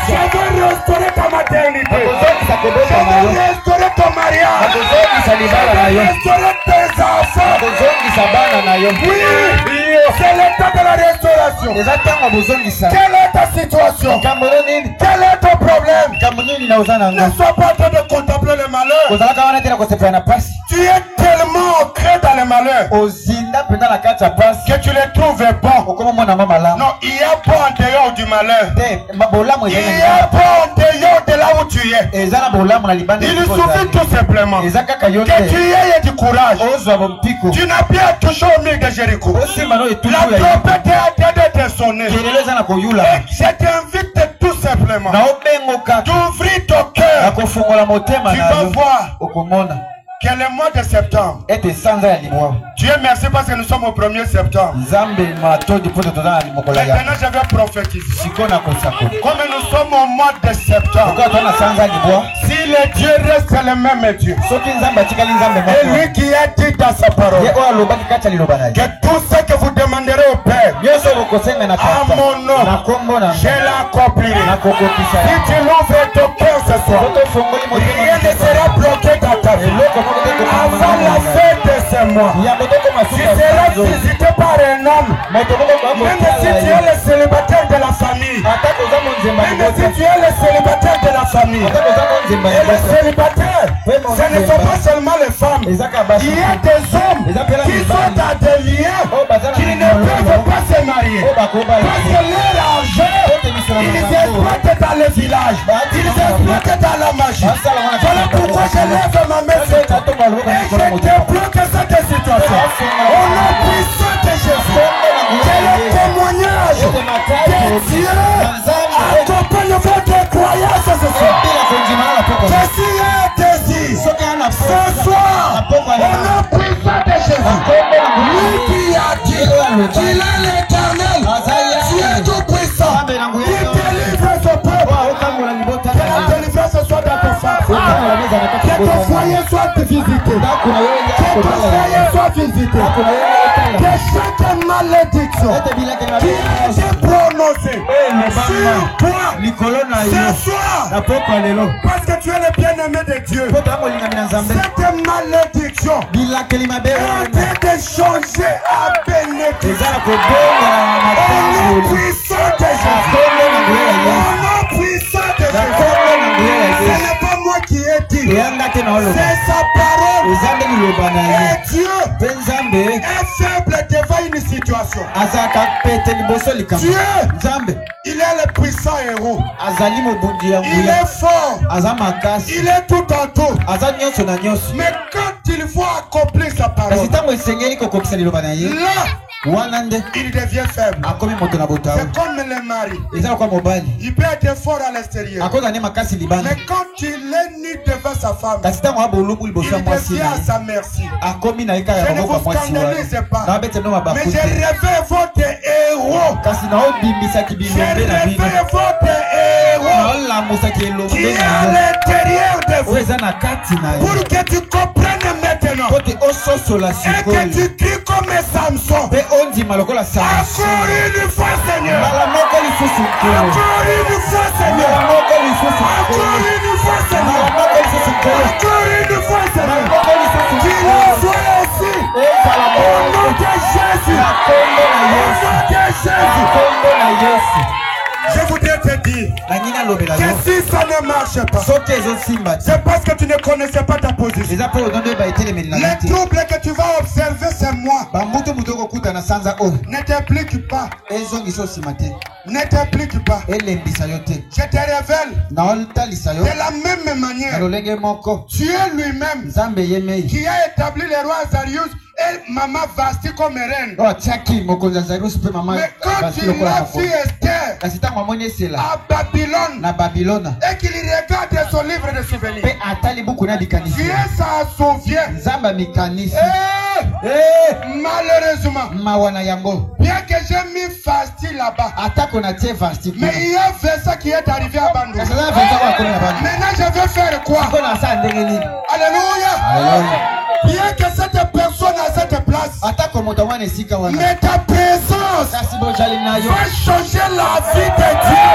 Je vais restaurer ta maternité. Je vais restaurer ton mariage. Je vais restaurer tes enfants. Oui, c'est l'état de la restauration. Quelle est ta situation? Quel est ton problème? Ne sois pas en train de contempler le malheur. Tu es tellement ancré dans le malheur que tu les trouves bons. Non, il y a pas en dehors du malheur. Il y a pas en dehors de là où tu es. Il suffit tout simplement que tu aies du courage. Tu n'as bien touché au mur de Jéricho. La trompette est en train d'être sonnée. Je t'invite tout simplement d'ouvrir ton cœur. Tu vas voir que le mois de septembre, Dieu merci parce que nous sommes au 1er septembre. Maintenant je vais prophétiser. Comme nous sommes au mois de septembre, si le Dieu reste le même Dieu, et lui qui a dit dans sa parole que tout ce que vous demanderez au Père à mon nom, je l'accomplirai. Si tu l'ouvres ton cœur ce soir, rien ne sera bloqué dans ta vie. Avant la fin de ce mois, tu seras visité par un homme. Même si tu es le célibataire de la famille, même si tu es le célibataire de la famille, et les célibataires, ce ne sont pas seulement les femmes. Il y a des hommes qui sont dans des liens qui ne peuvent pas se marier parce que leur argent, ils exploitent dans les villages, ils exploitent dans la magie. Voilà pourquoi je lève ma main sur toi et je débloque cette situation. Au nom puissant de Jésus, quel est le témoignage que Dieu accompagne votre croyance ce soir. Que s'il y a un désir, ce soir, au nom puissant de Jésus, lui qui a dit qu'il est l'éternel, Dieu tout-puissant, il délivre son peuple. Que la délivrance soit dans ton foyer. Que ton foyer soit visité. Que ton foyer soit visité. Que chaque malédiction qui a été prononcée sur toi ce soir, parce que tu es le bien-aimé de Dieu, cette malédiction est en train de changer à bénédiction. Au nom puissant de Jésus. Au nom puissant de Jésus. Ce n'est pas moi qui ai dit, c'est sa parole. Et Dieu est faible devant une situation. Dieu, il est le puissant héros. Il est fort. Il est tout en tout. Mais quand il faut accomplir sa parole, là, il devient faible. C'est comme le mari. Il peut être fort à l'extérieur, mais quand il est nu devant sa femme, il devient à sa merci. Je ne vous scandalise pas, mais je réveille votre héros. Je réveille votre héros qui est à l'intérieur de vous, pour que tu comprennes maintenant et que tu cries comme Samson. Encore une fois, Seigneur. Encore une fois, Seigneur. Encore une fois, Seigneur. Encore une fois, Seigneur. Qu'il soit aussi. Au nom de Jésus. Au nom de Jésus. Je voudrais te dire que si ça ne marche pas, c'est parce que tu ne connaissais pas ta position. Les troubles que tu vas observer ce mois ne t'impliquent pas. Ne t'implique pas. Je te révèle de la même manière. Dieu lui-même qui a établi les rois Azarius Et maman vasti comme reine. Oh, Tchaki, Mokonzazarus, peut maman. Mais quand il a vu Esther à Babylone, na Babylone, et qu'il regarde son livre de souvenirs, Dieu s'en souvient. Malheureusement, bien que j'ai mis Vasti là-bas, mais il y a un verset qui est arrivé à Bandou. Maintenant, je vais faire quoi? Alléluia. Bien que cette personne à cette place, mais ta présence va changer la vie de Dieu.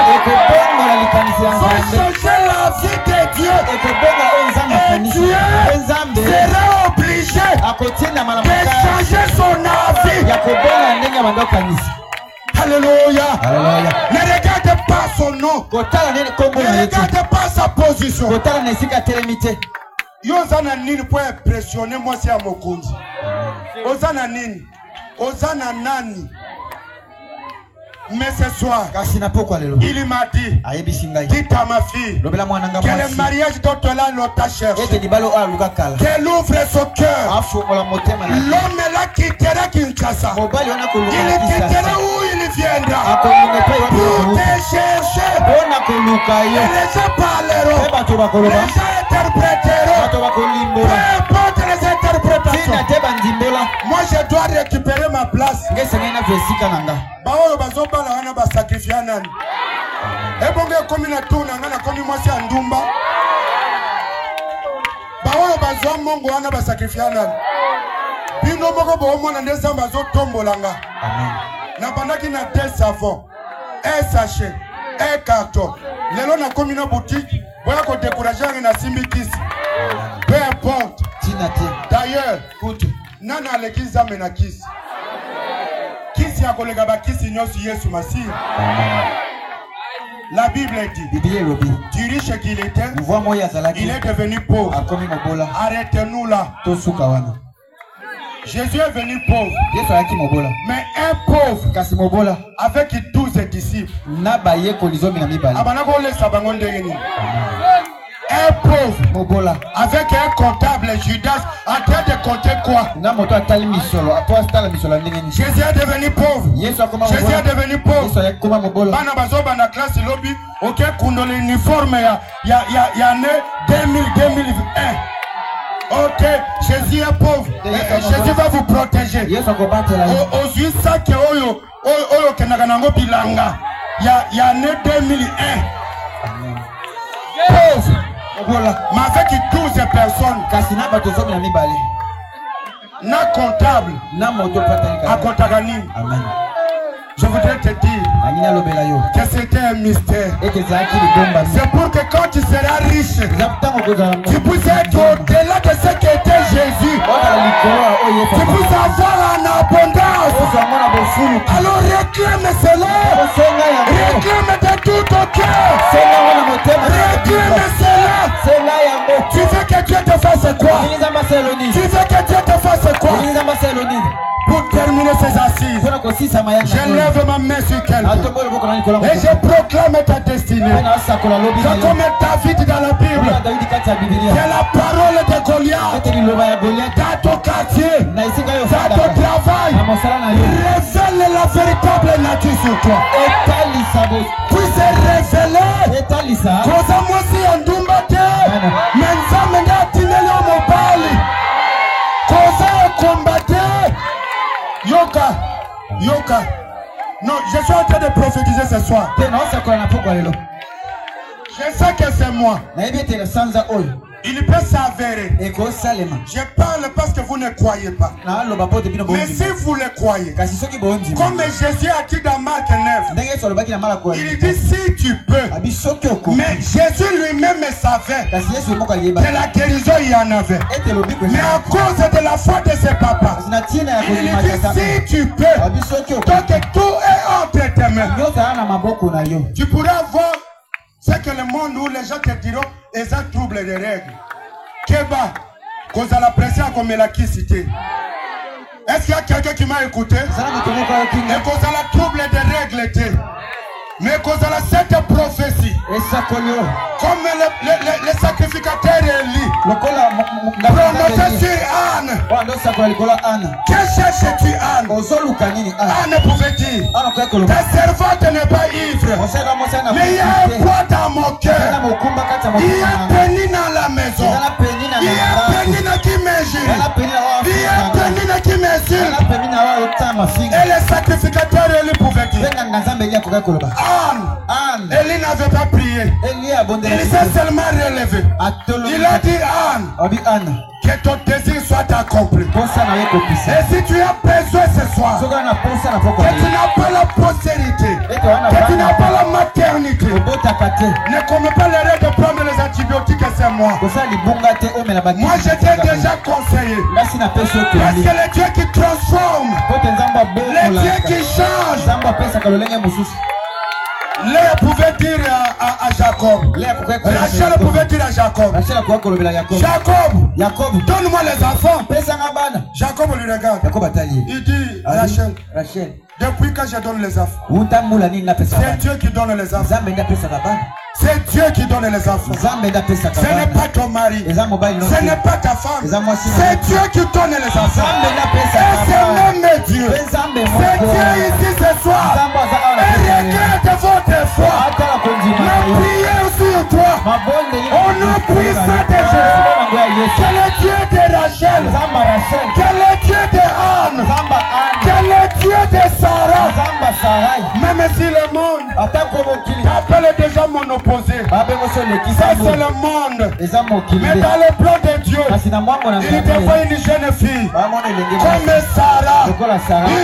Va changer la vie de Dieu. Et Dieu sera obligé de changer son avis. Alléluia. Ne regarde pas son nom. Ne regarde pas sa position. Yozana nini pour impressionner moi c'est à Mokonzi. Ozana nini? Ozana nani? Mais ce soir, il m'a dit, dites à ma fille que le mariage dont elle t'a cherché, qu'elle ouvre son cœur. L'homme là quittera Kinshasa. Il quittera où il viendra pour te chercher. Et les gens parleront, les gens interpréteront, peu importe les interprétations. Moi je dois récupérer ma place. Baoyo bazobala wana ba sacrifier nani? Ebonge komi na tuna ngana komi mwasi andumba. Baoyo bazwa mongo wana ba sacrifier nani? Bino moko bo mona ndeza bazo tombolanga. Amen. Na bandaki na des savons, un sachet, un carton. Lelo na komi na boutique, boya ko décourager na simbikisi. Peu importe. D'ailleurs, nana lekiza menakisi. Kisi ya kolega bakisi nyosi Yesu Masihi. La Bible dit, du riche qu'il était, il est devenu pauvre. Arrêtez-nous là. Jésus est venu pauvre. Mais un pauvre avec 12 disciples. Un pauvre avec un comptable Judas en train de compter quoi? Jésus est devenu pauvre. Jésus est devenu pauvre. Bana bazo bana classe lobby. Ok, kundo l'uniforme ya né 2001. Ok, Jésus est pauvre. Jésus va vous protéger. Aux USA que oyo kenaganango bilanga. Ya né 2001. Pauvre. Mais avec 12 personnes, na comptable, à Kontagani. Je voudrais te dire que c'était un mystère. C'est pour que quand tu seras riche, tu puisses être au-delà de ce qu'était Jésus. Tu puisses avoir en abondance. Alors réclame cela. Réclame de tout ton cœur. Réclame cela. Tu veux que Dieu te fasse quoi? Tu veux que Dieu te fasse quoi? Pour terminer ces assises, je lève ma main sur quelqu'un et je proclame ta destinée. C'est comme David dans la Bible. C'est la parole de Goliath. Dans ton quartier, dans ton travail, révèle la véritable nature sur toi. Puis c'est révélé. Cosa moi si on dumbate, mais ça tinelo mobali. Cosa combattre. Yoka. Non, je suis en train de prophétiser ce soir. Je sais que c'est moi. Il peut s'avérer. Je parle parce que vous ne croyez pas. Mais si vous le croyez, comme Jésus a dit dans Marc 9, il dit si tu peux. Mais Jésus lui-même savait que la guérison il y en avait. Mais à cause de la foi de ses papas, il dit si tu peux. Donc tout est entre tes mains. Tu pourras voir ce que le monde où les gens te diront ils ont trouble de règles. Keba, cause à la pression comme la qui cité. Est-ce qu'il y a quelqu'un qui m'a écouté? Et cause à la trouble de règles. Mais cause de cette prophétie, comme les sacrificateurs Élie, prononcé sur Anne. Que cherches-tu, Anne? Anne pouvait dire, ta servante n'est pas ivre, mais il y a un poids dans mon cœur. Il y a un pénis dans la maison. Il y a un pénis qui mesure. Il y a un pénis qui mesure. Et les sacrificateurs Élie pouvaient dire, Anne, Élie n'avait pas prié. Il s'est seulement relevé. Il a dit, Anne, que ton désir soit accompli. Et si tu as besoin ce soir, que tu n'as pas la postérité, que tu n'as pas la maternité, ne commets pas l'erreur de prendre les antibiotiques et c'est moi. Moi je t'ai déjà conseillé. Parce que le Dieu qui transforme, le Dieu qui change. Léa pouvait dire à Jacob. Rachel pouvait dire à Jacob. Jacob, donne-moi les enfants. Jacob lui regarde. Il dit, Rachel, depuis que je donne les enfants, c'est Dieu qui donne les enfants. C'est Dieu qui donne les enfants. Ce n'est pas ton mari. Ce n'est pas ta femme. C'est Dieu qui donne les enfants. Et c'est même Dieu. C'est Dieu ici ce soir. Et regrette votre foi. La prière sur toi. Au nom puissant de Jésus. Que le Dieu de Rachel. Que le Dieu de Anne. Que le Dieu de Sarah. Même si le monde appelle déjà mon opposé. Ça c'est le monde. Mais dans le plan de Dieu, il te voit une jeune fille comme Sarah. Il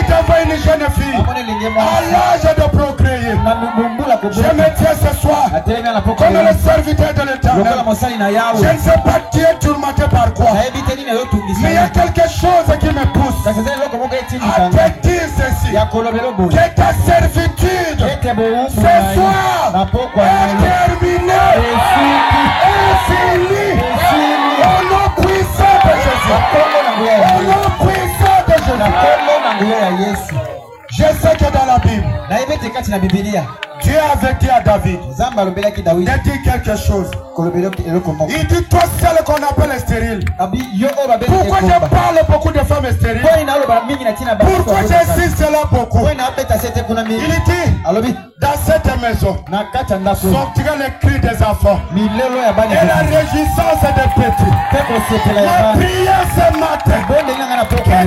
te voit une jeune fille à l'âge de procréer. Je me tiens ce soir comme le serviteur de l'Éternel. Je ne sais pas qui est tourmenté par quoi, mais il y a quelque chose qui me pousse à te dire ceci, que ta servitude ce soir est terminée et finie au nom puissant de Jésus. Au nom puissant de Jésus. Je sais que dans la Bible, Dieu avait dit à David de dire quelque chose. Il dit, toi seul qu'on appelle stérile. Pourquoi je parle beaucoup de femmes stériles? Pourquoi j'insiste là beaucoup? Il dit, dans cette maison sortira le cri des enfants et la réjouissance des petits. La prière ce matin, que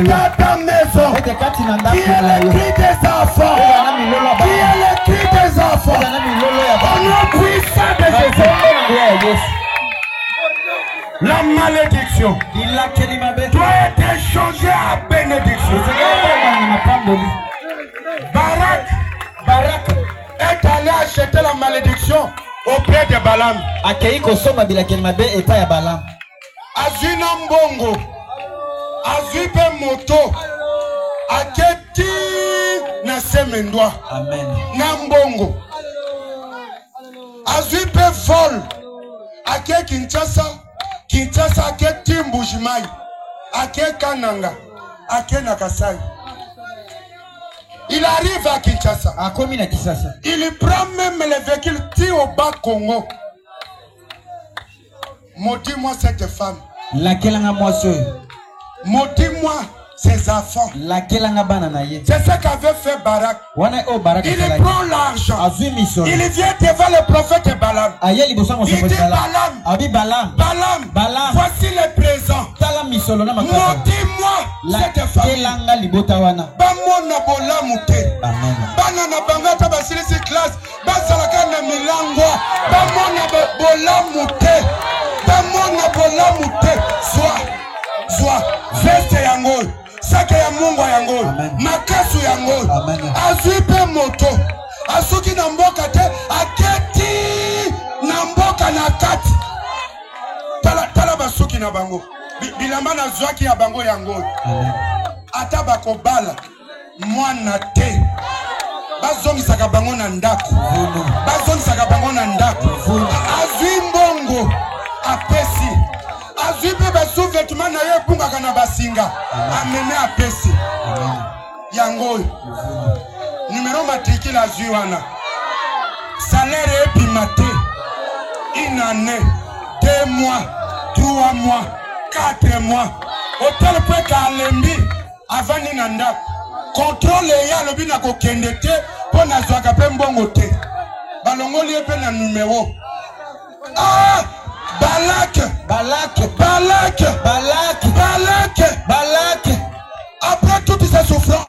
dans ta maison, qui est le cri des enfants, qui est le cri des enfants, au nom puissant de Jésus. La malédiction doit être changée à bénédiction. Barak est allé acheter la malédiction auprès de Balaam. Azina mbongo, azipe moto, aketi na semendwa. Amen. Na mbongo, azipe vol, ake Kinshasa, ake Timbujimai, ake Kananga, ake Nakasai. Il arrive à Kinshasa. Il prend même les véhicules tire au bas Congo. Maudis-moi cette femme. Maudis-moi ses enfants. C'est ce qu'avait fait Barak. Il prend l'argent. Il vient devant le prophète Balaam. Il dit Balaam, voici le présent. Maudis-moi cette famille. Bamona bolamute. Banana bangata basilisi classe. Basalaka na milangwa. Bamona bolamute. Bamona bolamute. Soit veste yango. Sake ya mungu yango. Makasu yango. Azipe moto. Asuki na mboka te. Aketi na mboka na kati. Tala basuki na bango. Bilamba na zwaki ya bango yango. Ata bakobala mwana te. Bazongisaka bango na ndako. Bazongisaka bango na ndako. Azwi mbongo apesi. Azwi pe basu vêtement na ye pungaka na basinga. Amene apesi. Yango. Numéro matricule azwi wana. une année, 2 mois, 3 mois, 4 mois. Hôtel peut Kalembi avant Ninanda. Contrôle ya lobi na kokende te po na zwaka pe mbongo te. Balongoli pe na numéro. Ah! Balak! Après toutes ces souffrances.